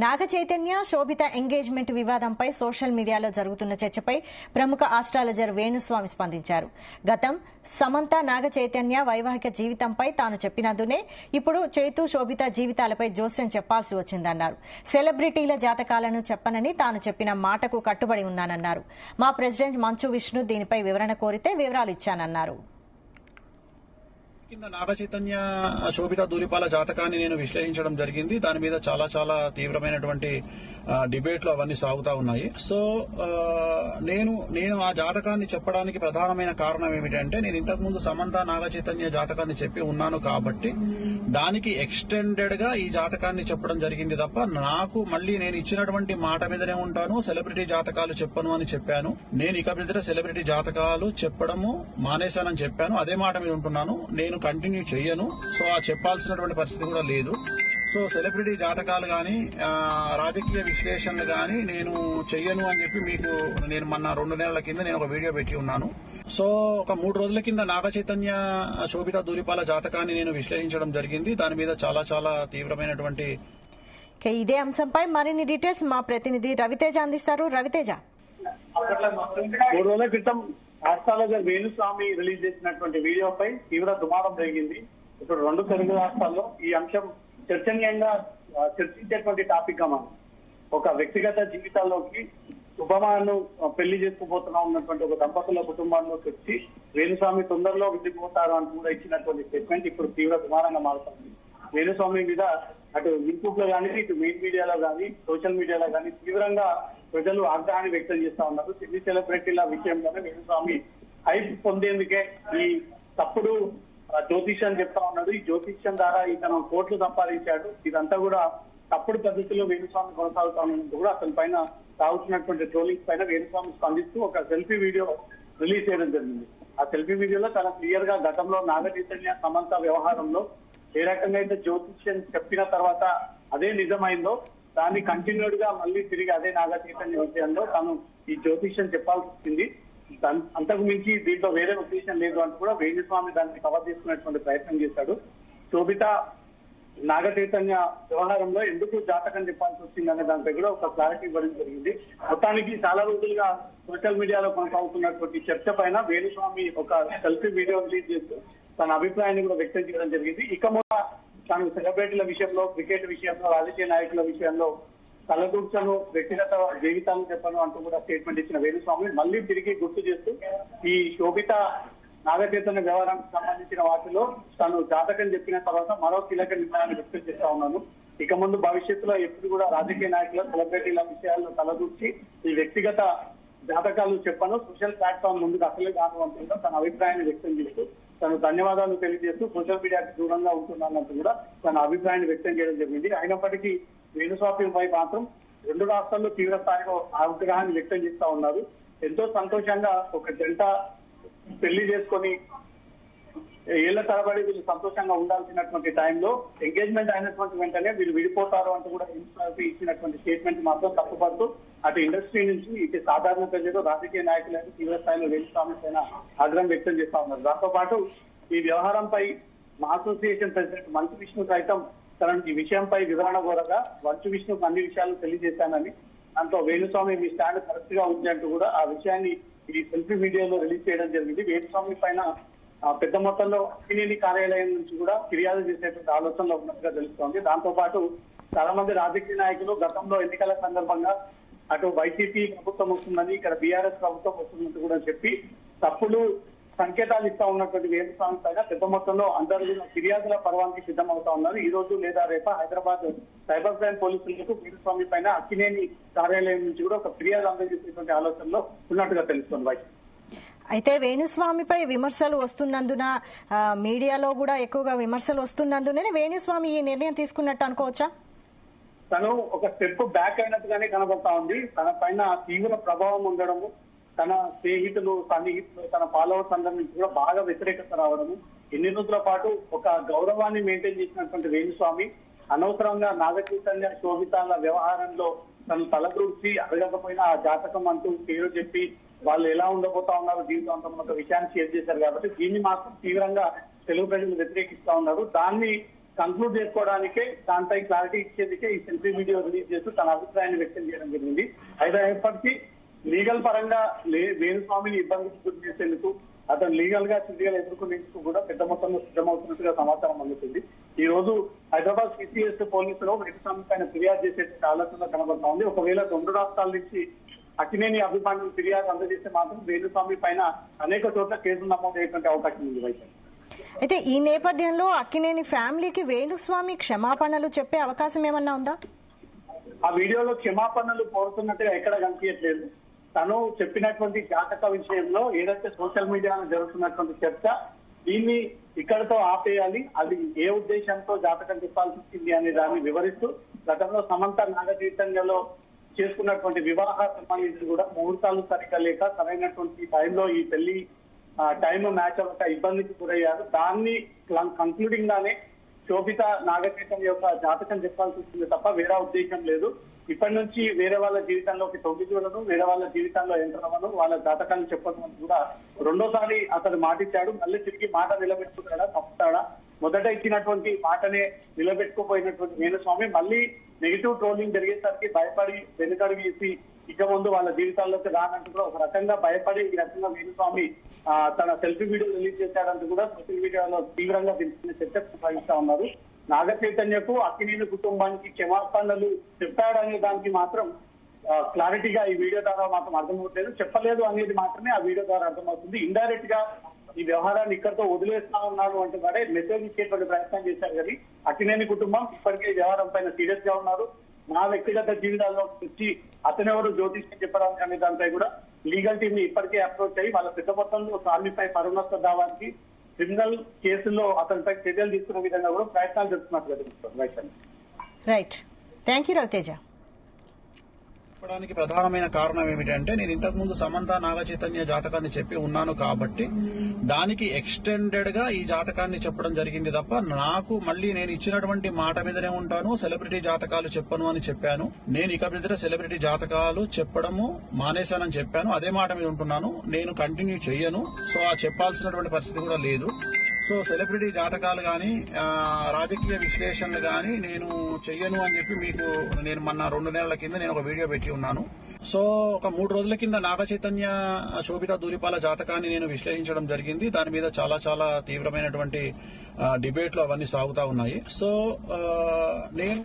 నాగ చైతన్య శోభిత engagement వివాదంపై social మీడియాలో జరుగుతున్న చర్చపై ప్రముఖ ఆస్ట్రాలజర్ వేణుస్వామి స్పందించారు. గతం సమంత నాగ చైతన్య వైవాహిక జీవితంపై తాను చెప్పినందునే ఇప్పుడు చైతు శోభిత జీవితాలపై జోస్యం చెప్పాల్సి వచ్చిందన్నారు. సెలబ్రిటీల జాతకాలను చెప్పనని తాను చెప్పిన మాటకు కట్టుబడి ఉన్నానన్నారు. మా ప్రెసిడెంట్ మంచు విష్ణు దీనిపై వివరణ కోరితే వివరాలు ఇచ్చానన్నారు. కింద నాగ చైతన్య శోభిత ధూళిపాల జాతకాన్ని నేను విశ్లేషించడం జరిగింది. దాని మీద చాలా చాలా తీవ్రమైనటువంటి డిబేట్లు అవన్నీ సాగుతా ఉన్నాయి. సో నేను ఆ జాతకాన్ని చెప్పడానికి ప్రధానమైన కారణం ఏమిటంటే, నేను ఇంతకు ముందు సమంత నాగ చైతన్య జాతకాన్ని చెప్పి ఉన్నాను కాబట్టి దానికి ఎక్స్టెండెడ్ గా ఈ జాతకాన్ని చెప్పడం జరిగింది తప్ప, నాకు మళ్ళీ నేను ఇచ్చినటువంటి మాట మీదనే ఉంటాను, సెలబ్రిటీ జాతకాలు చెప్పను అని చెప్పాను. నేను ఇక మీద సెలబ్రిటీ జాతకాలు చెప్పడము మానేశానని చెప్పాను. అదే మాట మీద ఉంటున్నాను. నేను కంటిన్యూ చెయ్యను. సో ఆ చెప్పాల్సినటువంటి పరిస్థితి కూడా లేదు. సో సెలబ్రిటీ జాతకాలు గాని రాజకీయ విశ్లేషణలు గాని నేను చెయ్యను అని చెప్పి మీకు నేను మొన్న 2 నెలల కింద నేను ఒక వీడియో పెట్టి ఉన్నాను. సో ఒక 3 రోజుల కింద నాగ చైతన్య శోభిత ధూళిపాల జాతకాన్ని నేను విశ్లేషించడం జరిగింది. దాని మీద చాలా చాలా తీవ్రమైనటువంటి ఇదే అంశంపై మరిన్ని డీటెయిల్స్ మా ప్రతినిధి రవితేజ అందిస్తారు. రవితేజ, 3 రోజుల క్రితం ఆస్ట్రాలజర్ వేణుస్వామి రిలీజ్ చేసినటువంటి వీడియోపై తీవ్ర దుమారం జరిగింది. ఇప్పుడు 2 తెలుగు రాష్ట్రాల్లో ఈ అంశం చర్చనీయంగా చర్చించేటువంటి టాపిక్ గా మనం ఒక వ్యక్తిగత జీవితాల్లోకి శుభమాను పెళ్లి చేసుకోబోతున్నా ఉన్నటువంటి ఒక దంపతుల కుటుంబాల్లోకి వచ్చి వేణుస్వామి తొందరలో వెళ్ళిపోతారు అని కూడా ఇచ్చినటువంటి స్టేట్మెంట్ ఇప్పుడు తీవ్ర దుమారంగా మారుతుంది. వేణుస్వామి మీద అటు యూట్యూబ్ లో కానీ, ఇటు మెయిన్ మీడియాలో కానీ, సోషల్ మీడియాలో కానీ తీవ్రంగా ప్రజలు ఆగ్రహాన్ని వ్యక్తం చేస్తా ఉన్నారు. సినీ సెలబ్రిటీల విషయంలోనే వేణుస్వామి హైప్ పొందేందుకే ఈ తప్పుడు జ్యోతిష్యం చెప్తా ఉన్నాడు. ఈ జ్యోతిష్యం ద్వారా ఇతను కోట్లు సంపాదించాడు. ఇదంతా కూడా తప్పుడు పద్ధతిలో వేణుస్వామి కొనసాగుతా ఉన్నందుకు కూడా అతని పైన సాగుతున్నటువంటి ట్రోలింగ్స్ పైన వేణుస్వామి స్పందిస్తూ ఒక సెల్ఫీ వీడియో రిలీజ్ చేయడం జరిగింది. ఆ సెల్ఫీ వీడియోలో చాలా క్లియర్ గా గతంలో నాగ చైతన్య సమంత వ్యవహారంలో ఏ రకంగా అయితే జ్యోతిష్యం చెప్పిన తర్వాత అదే నిజమైందో, దాన్ని కంటిన్యూడ్ గా మళ్ళీ తిరిగి అదే నాగ చైతన్య విషయంలో తను ఈ జ్యోతిష్యం చెప్పాల్సి వచ్చింది. అంతకు మించి దీంట్లో వేరే ఉద్దేశం లేదు అంటూ కూడా వేణుస్వామి దాన్ని కవర్ చేసుకునేటువంటి ప్రయత్నం చేశాడు. శోభిత నాగ చైతన్య వ్యవహారంలో ఎందుకు జాతకం చెప్పాల్సి వచ్చిందనే దానిపై కూడా ఒక క్లారిటీ ఇవ్వడం జరిగింది. మొత్తానికి చాలా రోజులుగా సోషల్ మీడియాలో కొనసాగుతున్నటువంటి చర్చ పైన వేణుస్వామి ఒక సెల్ఫీ వీడియో రిలీజ్ చేస్తూ తన అభిప్రాయాన్ని కూడా వ్యక్తం చేయడం జరిగింది. ఇక మొన్న తాను సెలబ్రిటీల విషయంలో, క్రికెట్ విషయంలో, రాజకీయ నాయకుల విషయంలో తలదూర్చను, వ్యక్తిగత జీవితాలను చెప్పను అంటూ కూడా స్టేట్మెంట్ ఇచ్చిన వేణుస్వామి మళ్ళీ తిరిగి గుర్తు చేస్తూ ఈ శోభిత నాగ చైతన్య వ్యవహారానికి సంబంధించిన వాటిలో తాను జాతకం చెప్పిన తర్వాత మరో కీలక నిర్ణయాన్ని వ్యక్తం చేస్తా ఉన్నాను. ఇక ముందు భవిష్యత్తులో ఎప్పుడు కూడా రాజకీయ నాయకుల, సెలబ్రిటీల విషయాల్లో తలదూర్చి ఈ వ్యక్తిగత జాతకాలు చెప్పను, సోషల్ ప్లాట్ఫామ్ ముందుకు అసలే కాను అంటూ తన అభిప్రాయాన్ని వ్యక్తం చేస్తూ తను ధన్యవాదాలు తెలియజేస్తూ సోషల్ మీడియాకి దూరంగా ఉంటున్నానంటూ కూడా తన అభిప్రాయాన్ని వ్యక్తం చేయడం జరిగింది. అయినప్పటికీ వేణుస్వామిపై మాత్రం 2 రాష్ట్రాల్లో తీవ్ర స్థాయిలో ఆగ్రహాన్ని వ్యక్తం చేస్తా ఉన్నారు. ఎంతో సంతోషంగా ఒక జంట పెళ్లి చేసుకొని ఏళ్ల తరబడి వీళ్ళు సంతోషంగా ఉండాల్సినటువంటి టైంలో ఎంగేజ్మెంట్ అయినటువంటి వెంటనే వీళ్ళు విడిపోతారు అంటూ కూడా ఇచ్చినటువంటి స్టేట్మెంట్ మాత్రం తప్పుపడుతూ అటు ఇండస్ట్రీ నుంచి ఇటు సాధారణ ప్రజలు, రాజకీయ నాయకులకు తీవ్ర స్థాయిలో వేణుస్వామి పైన ఆగ్రహం వ్యక్తం చేస్తా ఉన్నారు. దాంతో పాటు ఈ వ్యవహారంపై మా అసోసియేషన్ ప్రెసిడెంట్ మంచు విష్ణు సైతం తన ఈ విషయంపై వివరణ కోరగా మంచు విష్ణుకు అన్ని విషయాలు తెలియజేశానని, దాంతో వేణుస్వామి మీ స్టాండ్ కరెక్ట్ గా ఉంది అంటూ కూడా ఆ విషయాన్ని ఈ సెల్ఫీ వీడియోలో రిలీజ్ చేయడం జరిగింది. వేణుస్వామి పైన పెద్ద మొత్తంలో అక్కినేని కార్యాలయం నుంచి కూడా ఫిర్యాదు చేసేటువంటి ఆలోచనలో ఉన్నట్టుగా తెలుస్తోంది. దాంతో పాటు చాలా మంది రాజకీయ నాయకులు గతంలో ఎన్నికల సందర్భంగా అటు వైసీపీ ప్రభుత్వం వస్తుందని, ఇక్కడ బీఆర్ఎస్ ప్రభుత్వం వస్తుందని కూడా చెప్పి తప్పుడు సంకేతాలు ఇస్తా ఉన్నటువంటి వేణుస్వామి పైన పెద్ద మొత్తంలో అందరూ ఫిర్యాదుల పర్వానికి సిద్ధమవుతా ఉన్నారు. ఈ రోజు లేదా రేప హైదరాబాద్ సైబర్ క్రైమ్ పోలీసులకు వేణుస్వామి పైన అక్కినేని కార్యాలయం నుంచి కూడా ఒక ఫిర్యాదు అందజేసేటువంటి ఆలోచనలో ఉన్నట్టుగా తెలుస్తోంది. అయితే వేణుస్వామిపై విమర్శలు వస్తున్నందున, మీడియాలో కూడా ఎక్కువగా విమర్శలు వస్తున్నందునే వేణుస్వామి ఈ నిర్ణయం తీసుకున్నట్టు అనుకోవచ్చా? తను ఒక స్టెప్ బ్యాక్ అయినట్టుగానే కనబడతా ఉంది. తన పైన తీవ్ర ప్రభావం ఉండడము, తన స్నేహితులు, సన్నిహితులు, తన ఫాలోవర్స్ అందరి నుంచి కూడా బాగా వ్యతిరేకత రావడము, ఎన్ని రోజుల పాటు ఒక గౌరవాన్ని మెయింటైన్ చేసినటువంటి వేణుస్వామి అనవసరంగా నాగ చైతన్య శోభితాల వ్యవహారంలో తను తలదూర్చి అడగకపోయినా ఆ జాతకం అంటూ పేరు చెప్పి వాళ్ళు ఎలా ఉండబోతా ఉన్నారు జీవితాంతం ఒక విషయాన్ని షేర్ చేశారు. కాబట్టి దీన్ని మాత్రం తీవ్రంగా తెలుగు ప్రజలు వ్యతిరేకిస్తా ఉన్నారు. దాన్ని కంక్లూడ్ చేసుకోవడానికే దానిపై క్లారిటీ ఇచ్చేందుకే ఈ సెల్ఫీ వీడియో రిలీజ్ చేస్తూ తన అభిప్రాయాన్ని వ్యక్తం చేయడం జరిగింది. అయితే ఎప్పటికీ లీగల్ పరంగా వేణుస్వామిని ఇబ్బందికి గురి చేసేందుకు అతను లీగల్ గా చర్యలు ఎదుర్కొనేందుకు కూడా పెద్ద మొత్తంలో సిద్ధమవుతున్నట్టుగా సమాచారం అందుతుంది. ఈ రోజు హైదరాబాద్ సిసిఎస్ పోలీసులు వేణుస్వామి పైన ఫిర్యాదు చేసే ఆలోచన కనబడతా ఉంది. ఒకవేళ 2 రాష్ట్రాల నుంచి అక్కినేని అభిమానులు ఫిర్యాదు అందజేస్తే మాత్రం వేణుస్వామి పైన అనేక చోట్ల కేసులు నమోదయ్యేటువంటి అవకాశం ఉంది. వైశాలి, అయితే ఈ నేపథ్యంలో అక్కినేని ఫ్యామిలీకి వేణుస్వామి క్షమాపణలు చెప్పే అవకాశం ఏమన్నా ఉందా? ఆ వీడియోలో క్షమాపణలు కోరుతున్నట్టుగా ఎక్కడ కనిపించట్లేదు. తను చెప్పినటువంటి జాతక విషయంలో ఏదైతే సోషల్ మీడియాలో జరుగుతున్నటువంటి చర్చ, దీన్ని ఇక్కడతో ఆపేయాలి, అది ఏ ఉద్దేశంతో జాతకం చెప్పాల్సి వచ్చింది అనే దాన్ని వివరిస్తూ గతంలో సమంత నాగ చైతన్యలో చేసుకున్నటువంటి వివాహ సంబంధించి కూడా ముహూర్తాలు సరిగ్గా లేక సరైనటువంటి టైంలో ఈ పెళ్లి టైం మ్యాచ్ అవ్వక ఇబ్బందికి గురయ్యారు. దాన్ని కంక్లూడింగ్ గానే శోభిత నాగ చైతన్య యొక్క జాతకం చెప్పాల్సి వచ్చింది తప్ప వేరే ఉద్దేశం లేదు. ఇప్పటి నుంచి వేరే వాళ్ళ జీవితంలోకి తొంగి చూడను, వేరే వాళ్ళ జీవితంలో ఎంటర్ అవ్వను, వాళ్ళ జాతకాన్ని చెప్పడం అని కూడా రెండోసారి అతను మాటిచ్చాడు. మళ్ళీ తిరిగి మాట నిలబెట్టుకుంటాడా, తప్పుతాడా? మొదట ఇచ్చినటువంటి మాటనే నిలబెట్టుకుపోయినటువంటి వేణుస్వామి మళ్ళీ నెగిటివ్ ట్రోలింగ్ జరిగేసరికి భయపడి వెనుకడుగు వేసి ఇక ముందు వాళ్ళ జీవితాల్లోకి రానంటూ కూడా ఒక రకంగా భయపడి ఈ రకంగా వేణుస్వామి తన సెల్ఫీ వీడియో రిలీజ్ చేశాడంటూ కూడా సోషల్ మీడియాలో తీవ్రంగా తెలిసిన చర్చ కొనసాగిస్తా ఉన్నారు. నాగ చైతన్యకు అక్కినేని కుటుంబానికి క్షమాపణలు చెప్పాడనే దానికి మాత్రం క్లారిటీగా ఈ వీడియో ద్వారా మాత్రం అర్థమవుతలేదు. చెప్పలేదు అనేది మాత్రమే ఆ వీడియో ద్వారా అర్థమవుతుంది. ఇండైరెక్ట్ గా ఈ వ్యవహారాన్ని ఇక్కడితో వదిలేస్తా ఉన్నారు అంటూ కూడా మెసేజ్ ఇచ్చేటువంటి ప్రయత్నం చేశారు. కానీ అక్కినేని కుటుంబం ఇప్పటికే ఈ వ్యవహారం పైన సీరియస్ గా ఉన్నారు. నా వ్యక్తిగత జీవితాల్లో వచ్చి అతనెవరు జ్యోతిష్యం చెప్పడానికి అనే దానిపై కూడా లీగల్ టీమ్ ని ఇప్పటికే అప్రోచ్ అయ్యి వాళ్ళ పెద్ద మొత్తంలో స్వామిపై పరునష్ట దావానికి క్రిమినల్ కేసుల్లో అతనిపై చర్యలు తీసుకునే విధంగా కూడా ప్రయత్నాలు జరుగుతున్నట్లు. Right, thank you Raviteja. చెప్పడానికి ప్రధానమైన కారణం ఏమిటంటే నేను ఇంతకు ముందు సమంత నాగ చైతన్య జాతకాన్ని చెప్పి ఉన్నాను కాబట్టి దానికి ఎక్స్టెండెడ్ గా ఈ జాతకాన్ని చెప్పడం జరిగింది తప్ప నాకు మళ్ళీ నేను ఇచ్చినటువంటి మాట మీదనే ఉంటాను, సెలబ్రిటీ జాతకాలు చెప్పను అని చెప్పాను. నేను ఇక మీద సెలబ్రిటీ జాతకాలు చెప్పడము మానేశానని చెప్పాను. అదే మాట మీద ఉంటున్నాను, నేను కంటిన్యూ చెయ్యను. సో ఆ చెప్పాల్సినటువంటి పరిస్థితి కూడా లేదు. సో సెలబ్రిటీ జాతకాలు గాని రాజకీయ విశ్లేషణలు గాని నేను చెయ్యను అని చెప్పి మీకు నేను మొన్న 2 నెలల కింద నేను ఒక వీడియో పెట్టి ఉన్నాను. సో ఒక 3 రోజుల కింద నాగ చైతన్య శోభిత ధూళిపాల జాతకాన్ని నేను విశ్లేషించడం జరిగింది. దాని మీద చాలా చాలా తీవ్రమైనటువంటి డిబేట్లు అవన్నీ సాగుతా ఉన్నాయి. సో నేను